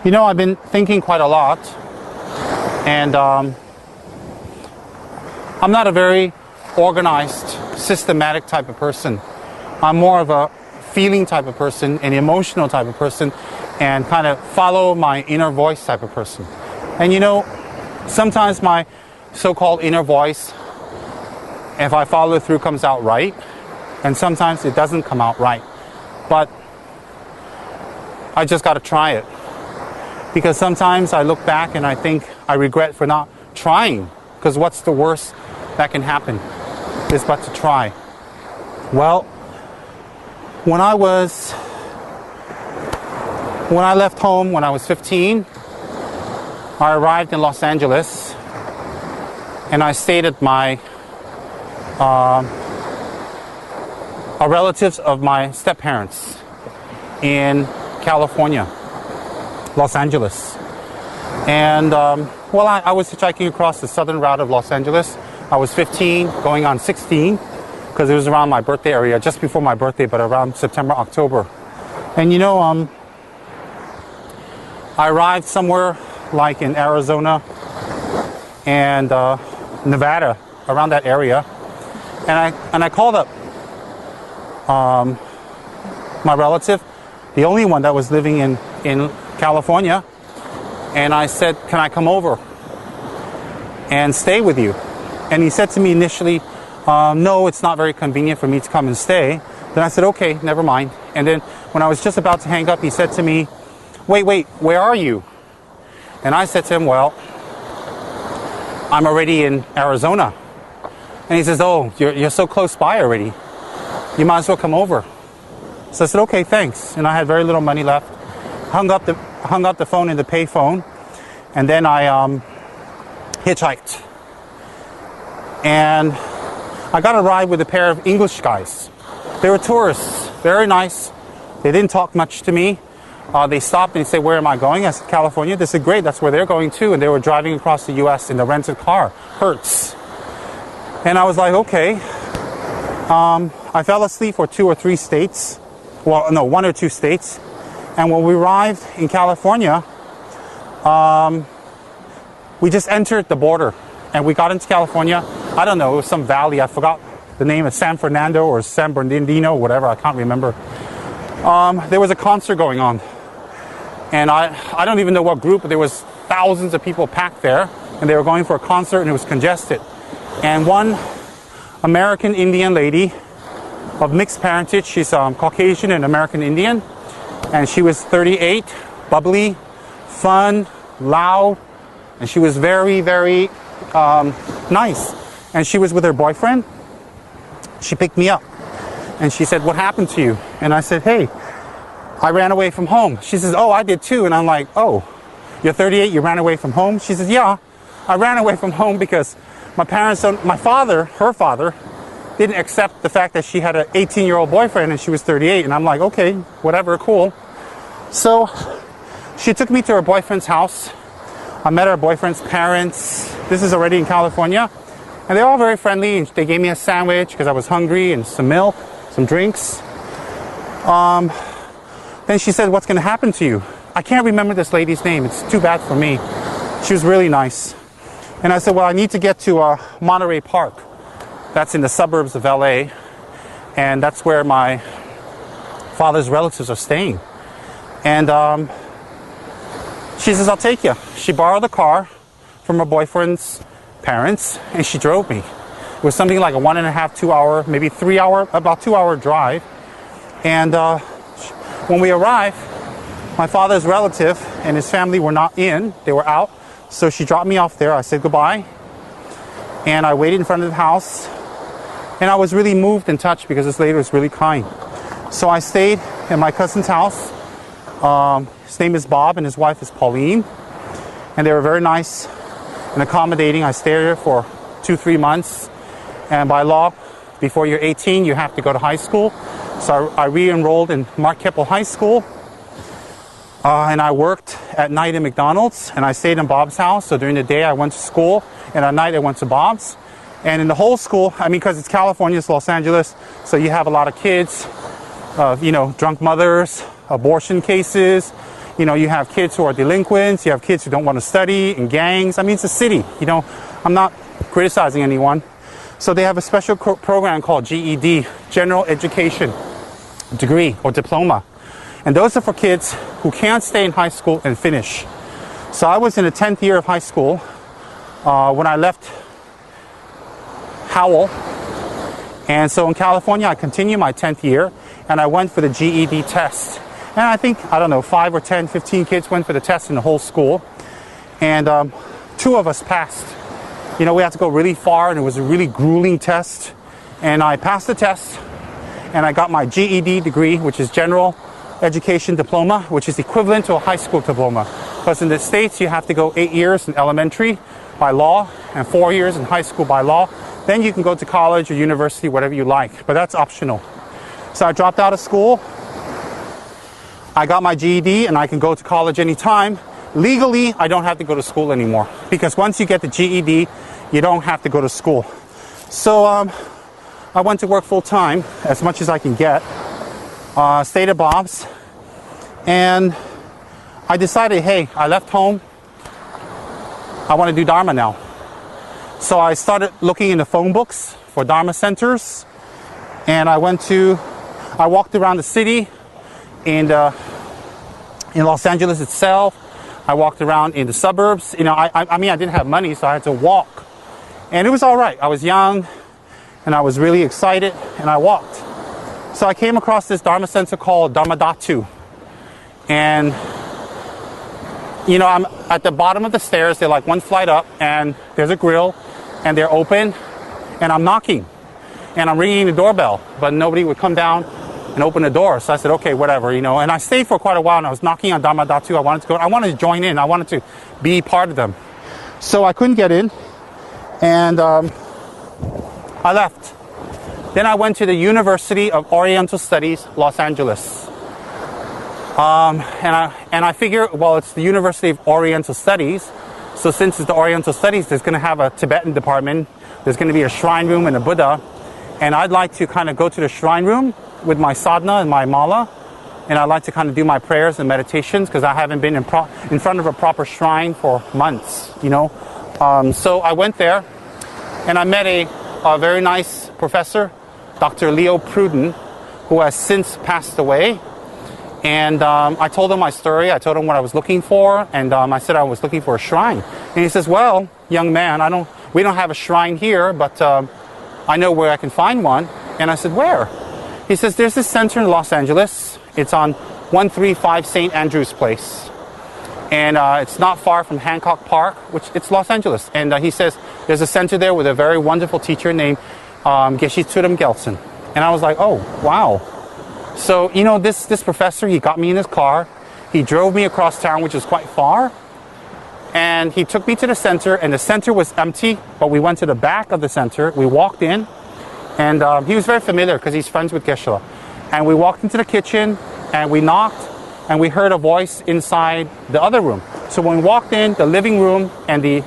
You know, I've been thinking quite a lot, and I'm not a very organized, systematic type of person. I'm more of a feeling type of person, an emotional type of person, and kind of follow my inner voice type of person. And you know, sometimes my so-called inner voice, if I follow through, comes out right, and sometimes it doesn't come out right. But I just got to try it. Because sometimes I look back and I think I regret for not trying. Because what's the worst that can happen is but to try. Well, when I left home when I was 15, I arrived in Los Angeles and I stayed at my relatives of my step-parents in California, Los Angeles. And well, I was hitchhiking across the southern route of Los Angeles. I was 15, going on 16, because it was around my birthday area, just before my birthday, but around September, October. And you know, I arrived somewhere like in Arizona and Nevada, around that area. And I called up my relative, the only one that was living in California, and I said, can I come over and stay with you? And he said to me initially, no, it's not very convenient for me to come and stay. Then I said, okay, never mind. And then when I was just about to hang up, he said to me, wait, where are you? And I said to him, well, I'm already in Arizona. And he says, oh, you're so close by already. You might as well come over. So I said, okay, thanks. And I had very little money left. Hung up the phone in the pay phone. And then I hitchhiked. And I got a ride with a pair of English guys. They were tourists, very nice. They didn't talk much to me. They stopped and said, where am I going? I said, California. They said, great, that's where they're going too. And they were driving across the U.S. in a rented car, Hertz. And I was like, okay. I fell asleep for 2 or 3 states. Well, no, 1 or 2 states. And when we arrived in California, we just entered the border. And we got into California. I don't know, it was some valley. I forgot the name of San Fernando or San Bernardino, whatever. I can't remember. There was a concert going on. And I don't even know what group, but there was thousands of people packed there. And they were going for a concert and it was congested. And one American Indian lady of mixed parentage, she's Caucasian and American Indian. And she was 38, bubbly, fun, loud. And she was very, very nice. And she was with her boyfriend. She picked me up. And she said, what happened to you? And I said, hey, I ran away from home. She says, oh, I did too. And I'm like, oh, you're 38, you ran away from home? She says, yeah, I ran away from home because my parents, her father, didn't accept the fact that she had an 18-year-old boyfriend and she was 38. And I'm like, okay, whatever, cool. So she took me to her boyfriend's house. I met her boyfriend's parents. This is already in California. And they're all very friendly. And they gave me a sandwich because I was hungry and some milk, some drinks. Then she said, what's going to happen to you? I can't remember this lady's name. It's too bad for me. She was really nice. And I said, well, I need to get to Monterey Park. That's in the suburbs of LA. And that's where my father's relatives are staying. And she says, I'll take you. She borrowed a car from her boyfriend's parents and she drove me. It was something like a 1.5, 2 hour, maybe 3 hour, about 2 hour drive. And when we arrived, my father's relative and his family were not in, they were out. So she dropped me off there. I said goodbye. And I waited in front of the house. And I was really moved and touched because this lady was really kind. So I stayed at my cousin's house. His name is Bob and his wife is Pauline. And they were very nice and accommodating. I stayed there for 2-3 months. And by law, before you're 18, you have to go to high school. So I re-enrolled in Mark Keppel High School. And I worked at night in McDonald's. And I stayed in Bob's house. So during the day, I went to school. And at night, I went to Bob's. And in the whole school, I mean, because it's California, it's Los Angeles. So you have a lot of kids, drunk mothers, abortion cases, You know, you have kids who are delinquents, you have kids who don't want to study, in gangs. I mean, it's a city, you know. I'm not criticizing anyone. So they have a special program called GED, General Education Degree or Diploma. And those are for kids who can't stay in high school and finish. So I was in the 10th year of high school when I left Howell. And so in California, I continued my 10th year, and I went for the GED test. And I think, I don't know, 5 or 10, 15 kids went for the test in the whole school. And 2 of us passed. You know, we had to go really far, and it was a really grueling test. And I passed the test, and I got my GED degree, which is General Education Diploma, which is equivalent to a high school diploma. Because in the States, you have to go 8 years in elementary by law, and 4 years in high school by law. Then you can go to college or university, whatever you like, but that's optional. So I dropped out of school. I got my GED, and I can go to college anytime. Legally, I don't have to go to school anymore, because once you get the GED, you don't have to go to school. So I went to work full-time, as much as I can get, stayed at Bob's, and I decided, hey, I left home, I want to do Dharma now. So I started looking in the phone books for Dharma centers, and I walked around the city in Los Angeles itself. I walked around in the suburbs. You know, I mean, I didn't have money, so I had to walk. And it was all right. I was young, and I was really excited, and I walked. So I came across this Dharma center called Dharma Dhatu. And, you know, I'm at the bottom of the stairs. They're like one flight up, and there's a grill, and they're open, and I'm knocking. And I'm ringing the doorbell, but nobody would come down and open the door. So I said, okay, whatever, you know. And I stayed for quite a while, and I was knocking on Dharma Dhatu. I wanted to join in. I wanted to be part of them. So I couldn't get in, and I left. Then I went to the University of Oriental Studies, Los Angeles. And I figure, well, it's the University of Oriental Studies. So since it's the Oriental Studies, there's going to have a Tibetan department. There's going to be a shrine room and a Buddha. And I'd like to kind of go to the shrine room with my sadhana and my mala. And I'd like to kind of do my prayers and meditations, because I haven't been in front of a proper shrine for months, you know. So I went there, and I met a very nice professor, Dr. Leo Pruden, who has since passed away. And I told him my story. I told him what I was looking for, and I said I was looking for a shrine. And he says, well, young man, we don't have a shrine here, but I know where I can find one. And I said, where? He says, there's this center in Los Angeles. It's on 135 St. Andrew's Place. And it's not far from Hancock Park, which it's Los Angeles. And he says, there's a center there with a very wonderful teacher named Geshe Thubten Gelsen. And I was like, oh, wow. So, you know, this professor, he got me in his car. He drove me across town, which is quite far. And he took me to the center, and the center was empty, but we went to the back of the center. We walked in, and he was very familiar because he's friends with Geshe. And we walked into the kitchen, and we knocked, and we heard a voice inside the other room. So when we walked in, the living room and the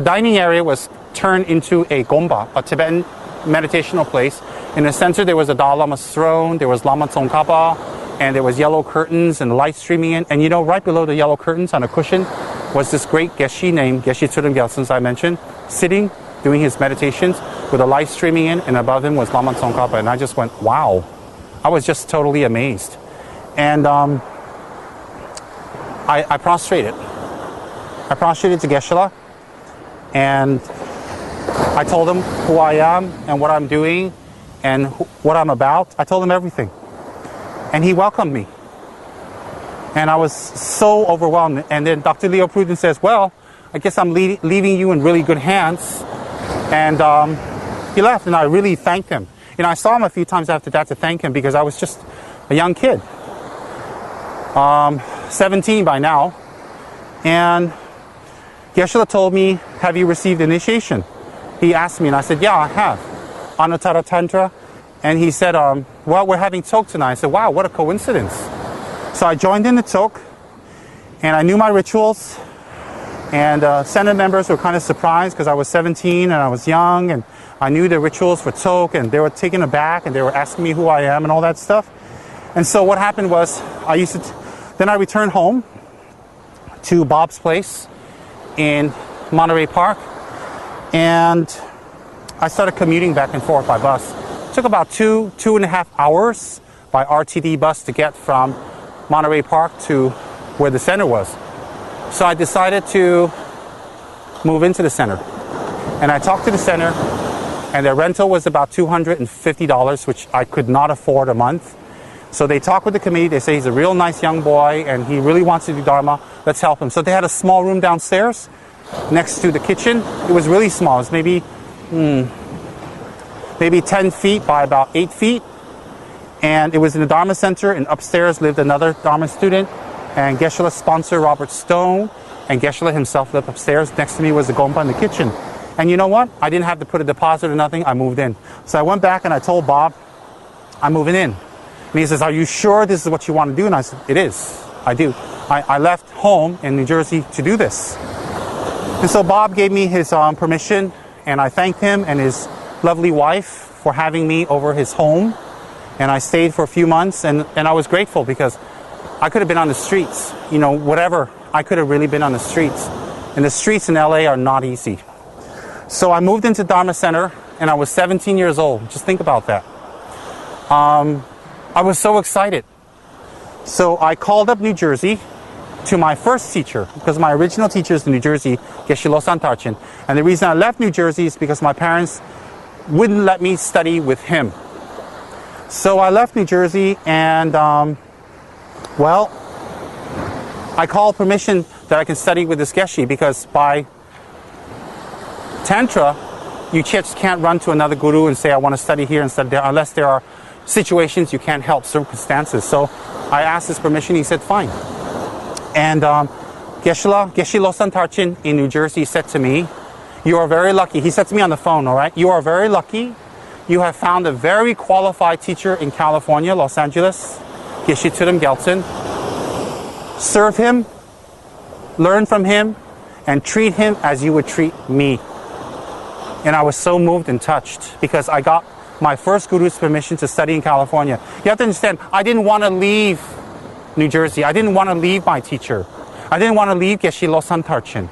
dining area was turned into a gomba, a Tibetan meditational place. In the center, there was a Dalai Lama's throne, there was Lama Tsongkhapa, and there was yellow curtains and light streaming in. And you know, right below the yellow curtains on a cushion was this great Geshe named Geshe Thubten Gelsen, as I mentioned, sitting, doing his meditations with a light streaming in, and above him was Lama Tsongkhapa. And I just went, wow. I was just totally amazed. And I prostrated. I prostrated to Geshe, and I told him who I am and what I'm doing and what I'm about. I told him everything. And he welcomed me. And I was so overwhelmed. And then Dr. Leo Pruden says, well, I guess I'm leaving you in really good hands. And he left, and I really thanked him. You know, I saw him a few times after that to thank him, because I was just a young kid. 17 by now. And Geshe told me, have you received initiation? He asked me, and I said, yeah, I have. Anuttara Tantra. And he said, well, we're having talk tonight. I said, wow, what a coincidence. So I joined in the talk, and I knew my rituals. And Senate members were kind of surprised because I was 17 and I was young, and I knew the rituals for talk, and they were taken aback, and they were asking me who I am and all that stuff. And so what happened was, then I returned home, to Bob's place in Monterey Park, and I started commuting back and forth by bus. It took about 2.5 hours by RTD bus to get from Monterey Park to where the center was. So I decided to move into the center. And I talked to the center, and their rental was about $250, which I could not afford a month. So they talked with the committee. They say he's a real nice young boy and he really wants to do Dharma. Let's help him. So they had a small room downstairs next to the kitchen. It was really small. It was maybe 10 feet by about 8 feet. And it was in the Dharma Center, and upstairs lived another Dharma student. And Geshe-la's sponsor, Robert Stone, and Geshe-la himself lived upstairs. Next to me was the Gompa in the kitchen. And you know what? I didn't have to put a deposit or nothing. I moved in. So I went back and I told Bob, I'm moving in. And he says, are you sure this is what you want to do? And I said, it is. I do. I left home in New Jersey to do this. And so Bob gave me his permission, and I thanked him and his lovely wife for having me over his home. And I stayed for a few months, and I was grateful because I could have been on the streets, you know, whatever. I could have really been on the streets. And the streets in LA are not easy. So I moved into Dharma Center, and I was 17 years old. Just think about that. I was so excited. So I called up New Jersey to my first teacher, because my original teacher is in New Jersey, Geshe Losang Tarchen. And the reason I left New Jersey is because my parents wouldn't let me study with him. So I left New Jersey, and well, I called permission that I can study with this Geshe, because by Tantra, you just can't run to another guru and say, I want to study here and study there, unless there are situations you can't help, circumstances. So I asked his permission, he said, fine. And Geshe Losang Tarchen in New Jersey said to me, you are very lucky. He said to me on the phone, all right, you are very lucky. You have found a very qualified teacher in California, Los Angeles, Geshe Thubten Gelten. Serve him, learn from him, and treat him as you would treat me. And I was so moved and touched because I got my first guru's permission to study in California. You have to understand, I didn't want to leave New Jersey. I didn't want to leave my teacher. I didn't want to leave Geshe Losang Tarchen.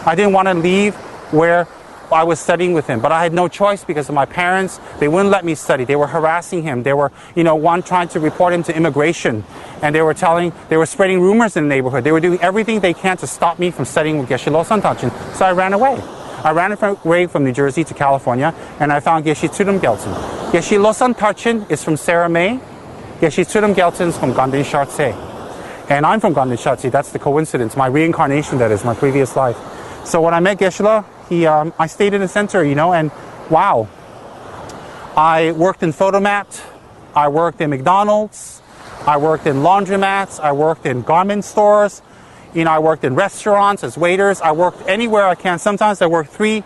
I didn't want to leave where I was studying with him, but I had no choice because of my parents. They wouldn't let me study. They were harassing him. They were, one trying to report him to immigration, and they were spreading rumors in the neighborhood. They were doing everything they can to stop me from studying with Geshe Losang Tarchen. So I ran away. I ran away from New Jersey to California, and I found Geshe Thubten Gelten. Geshe Losang Tarchen is from Sarah May. Geshe Thubten Gelten is from Ganden Shartse. And I'm from Ganden Shartse. That's the coincidence. My reincarnation, that is, my previous life. So when I met Geshe-la, I stayed in the center, and wow. I worked in Photomat. I worked in McDonald's. I worked in laundromats. I worked in garment stores. I worked in restaurants as waiters. I worked anywhere I can. Sometimes I worked 3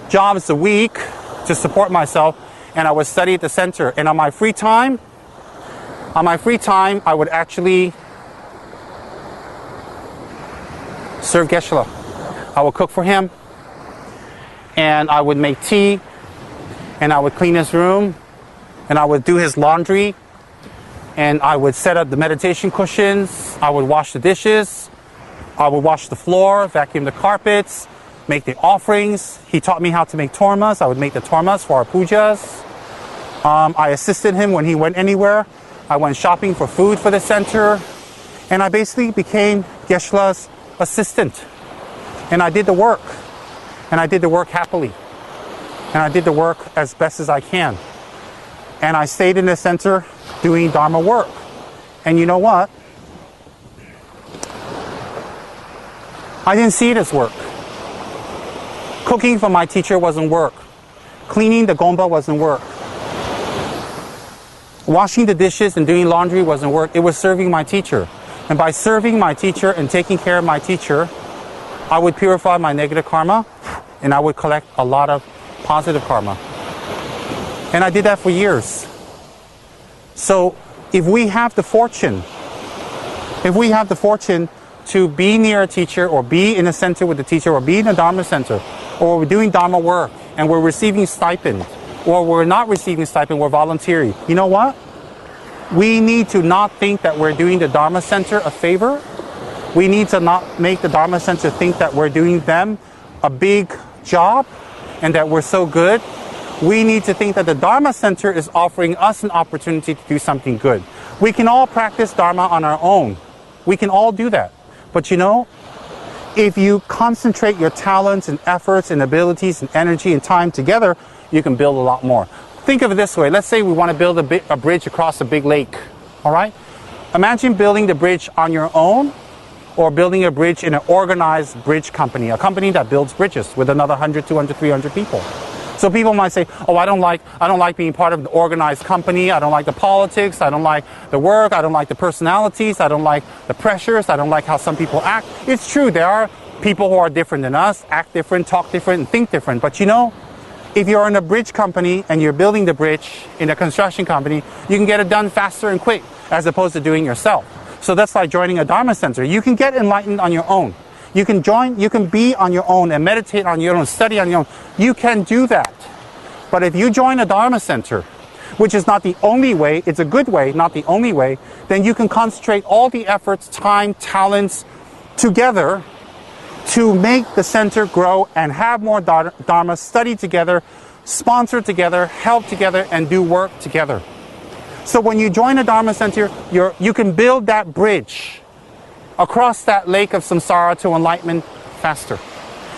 jobs a week to support myself, and I would study at the center. And on my free time, I would actually serve Geshe-la. I would cook for him, and I would make tea, and I would clean his room, and I would do his laundry, and I would set up the meditation cushions. I would wash the dishes. I would wash the floor, vacuum the carpets, make the offerings. He taught me how to make tormas. I would make the tormas for our pujas. I assisted him when he went anywhere. I went shopping for food for the center, and I basically became Geshe-la's assistant. And I did the work, and I did the work happily, and I did the work as best as I can. And I stayed in the center doing Dharma work. And you know what? I didn't see it as work. Cooking for my teacher wasn't work. Cleaning the gompa wasn't work. Washing the dishes and doing laundry wasn't work. It was serving my teacher. And by serving my teacher and taking care of my teacher, I would purify my negative karma, and I would collect a lot of positive karma. And I did that for years. So if we have the fortune to be near a teacher, or be in a center with the teacher, or be in a Dharma center, or we're doing Dharma work and we're receiving stipend, or we're not receiving stipend, we're volunteering, you know what? We need to not think that we're doing the Dharma center a favor. We need to not make the Dharma Center think that we're doing them a big job and that we're so good. We need to think that the Dharma Center is offering us an opportunity to do something good. We can all practice Dharma on our own. We can all do that. But you know, if you concentrate your talents and efforts and abilities and energy and time together, you can build a lot more. Think of it this way. Let's say we want to build a bridge across a big lake. All right? Imagine building the bridge on your own or building a bridge in an organized bridge company, a company that builds bridges with another 100, 200, 300 people. So people might say, oh, I don't like being part of the organized company. I don't like the politics. I don't like the work. I don't like the personalities. I don't like the pressures. I don't like how some people act. It's true. There are people who are different than us, act different, talk different, and think different. But you know, if you're in a bridge company and you're building the bridge in a construction company, you can get it done faster and quick as opposed to doing it yourself. So that's like joining a Dharma Center. You can get enlightened on your own. You can join, you can be on your own and meditate on your own, study on your own. You can do that. But if you join a Dharma Center, which is not the only way, it's a good way, not the only way, then you can concentrate all the efforts, time, talents together to make the center grow and have more Dharma, study together, sponsor together, help together, and do work together. So when you join a Dharma Center, you can build that bridge across that lake of samsara to enlightenment faster.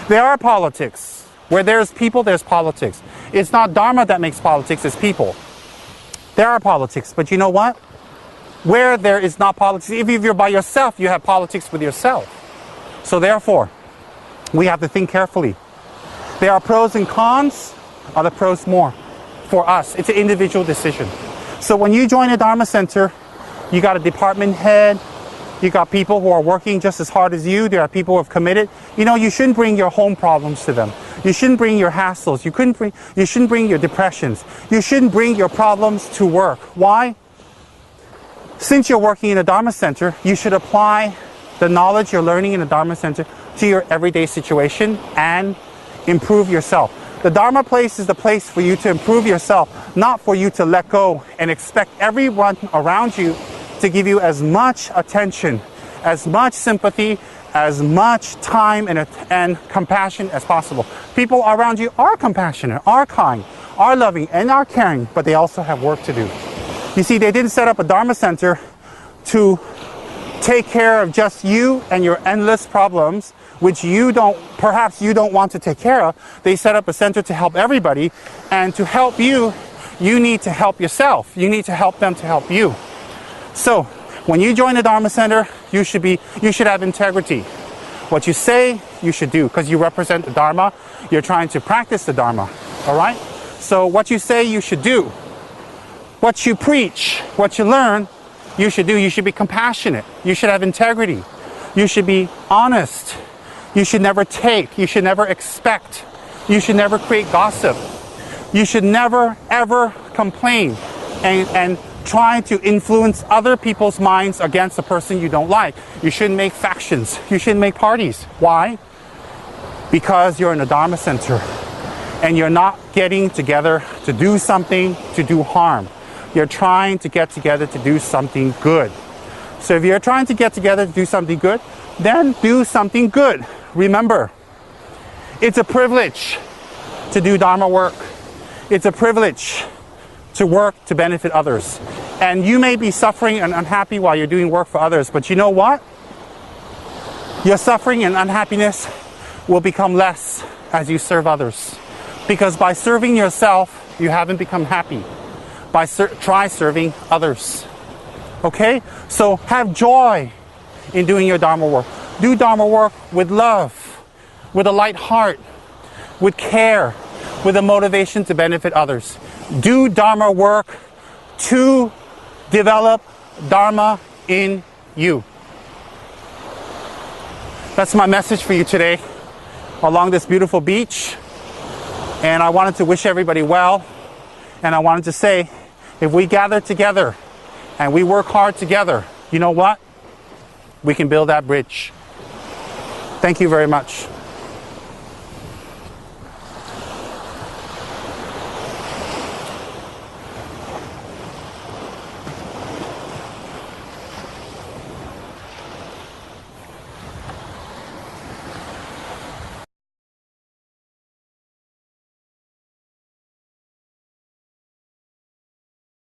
There are politics. Where there's people, there's politics. It's not Dharma that makes politics, it's people. There are politics, but you know what? Where there is not politics, if you're by yourself, you have politics with yourself. So therefore, we have to think carefully. There are pros and cons. Are the pros more? For us, it's an individual decision. So when you join a Dharma Center, you got a department head, you got people who are working just as hard as you. There are people who have committed. You know, you shouldn't bring your home problems to them. You shouldn't bring your hassles. You shouldn't bring your depressions. You shouldn't bring your problems to work. Why? Since you're working in a Dharma Center, you should apply the knowledge you're learning in a Dharma Center to your everyday situation and improve yourself. The Dharma place is the place for you to improve yourself, not for you to let go and expect everyone around you to give you as much attention, as much sympathy, as much time and compassion as possible. People around you are compassionate, are kind, are loving, and are caring, but they also have work to do. You see, they didn't set up a Dharma Center to take care of just you and your endless problems, which perhaps you don't want to take care of. They set up a center to help everybody, and to help you, you need to help yourself. You need to help them to help you. So, when you join a Dharma Center, you should have integrity. What you say, you should do, because you represent the Dharma. You're trying to practice the Dharma, all right? So what you say, you should do. What you preach, what you learn, you should do. You should be compassionate. You should have integrity. You should be honest. You should never take. You should never expect. You should never create gossip. You should never, ever complain and try to influence other people's minds against the person you don't like. You shouldn't make factions. You shouldn't make parties. Why? Because you're in a Dharma Center and you're not getting together to do something to do harm. You're trying to get together to do something good. So if you're trying to get together to do something good, then do something good. Remember, it's a privilege to do Dharma work. It's a privilege to work to benefit others. And you may be suffering and unhappy while you're doing work for others, but you know what? Your suffering and unhappiness will become less as you serve others. Because by serving yourself, you haven't become happy. Try serving others. Okay? So have joy in doing your Dharma work. Do Dharma work with love, with a light heart, with care, with a motivation to benefit others. Do Dharma work to develop Dharma in you. That's my message for you today along this beautiful beach. And I wanted to wish everybody well. And I wanted to say, if we gather together and we work hard together, you know what? We can build that bridge. Thank you very much.